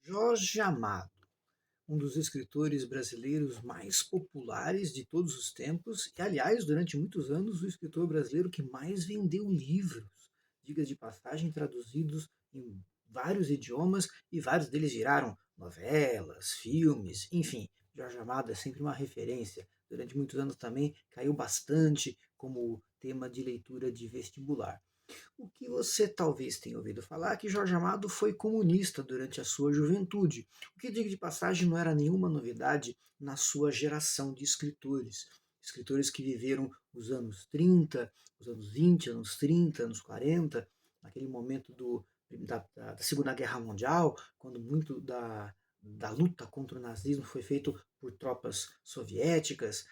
Jorge Amado, um dos escritores brasileiros mais populares de todos os tempos e, aliás, durante muitos anos, o escritor brasileiro que mais vendeu livros, diga de passagem, traduzidos em vários idiomas e vários deles viraram novelas, filmes, enfim. Jorge Amado é sempre uma referência. Durante muitos anos também caiu bastante como tema de leitura de vestibular. O que você talvez tenha ouvido falar é que Jorge Amado foi comunista durante a sua juventude, o que, diga de passagem, não era nenhuma novidade na sua geração de escritores. Escritores que viveram os anos 30, os anos 20, anos 30, anos 40, naquele momento da Segunda Guerra Mundial, quando muito da luta contra o nazismo foi feito por tropas soviéticas,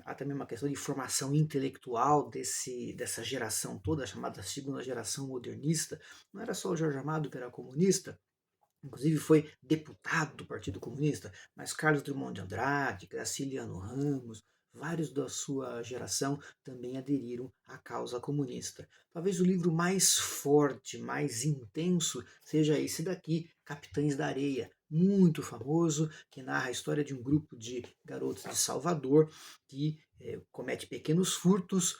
há também uma questão de formação intelectual dessa geração toda, chamada segunda geração modernista. Não era só o Jorge Amado que era comunista, inclusive foi deputado do Partido Comunista, mas Carlos Drummond de Andrade, Graciliano Ramos, vários da sua geração também aderiram à causa comunista. Talvez o livro mais forte, mais intenso, seja esse daqui, Capitães da Areia, muito famoso, que narra a história de um grupo de garotos de Salvador que comete pequenos furtos,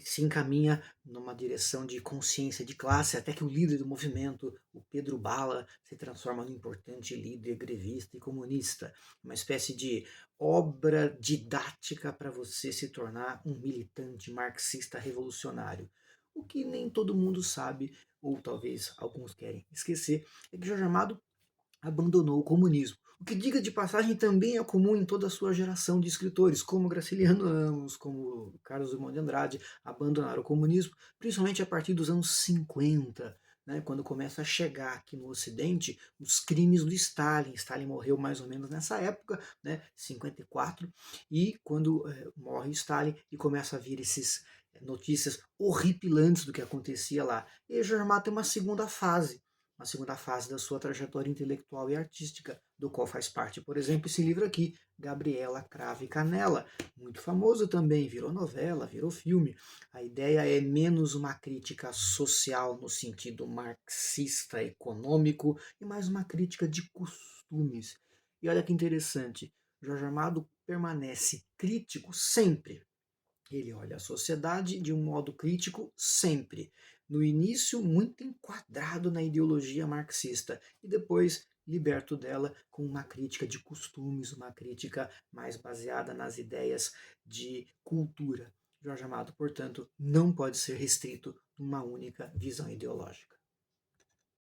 se encaminha numa direção de consciência de classe, até que o líder do movimento, o Pedro Bala, se transforma num importante líder grevista e comunista, uma espécie de obra didática para você se tornar um militante marxista revolucionário. O que nem todo mundo sabe, ou talvez alguns querem esquecer, é que Jorge Amado abandonou o comunismo. O que, diga de passagem, também é comum em toda a sua geração de escritores, como Graciliano Ramos, como Carlos Drummond de Andrade, abandonaram o comunismo, principalmente a partir dos anos 50, né, quando começa a chegar aqui no Ocidente os crimes do Stalin. Stalin morreu mais ou menos nessa época, né, 54, e quando morre Stalin e começa a vir esses notícias horripilantes do que acontecia lá. E Jorge Amado tem uma segunda fase da sua trajetória intelectual e artística, do qual faz parte, por exemplo, esse livro aqui, Gabriela Cravo e Canela, muito famoso também, virou novela, virou filme. A ideia é menos uma crítica social no sentido marxista econômico e mais uma crítica de costumes. E olha que interessante, Jorge Amado permanece crítico sempre. Ele olha a sociedade de um modo crítico sempre. No início, muito enquadrado na ideologia marxista, e depois liberto dela com uma crítica de costumes, uma crítica mais baseada nas ideias de cultura. Jorge Amado, portanto, não pode ser restrito numa única visão ideológica.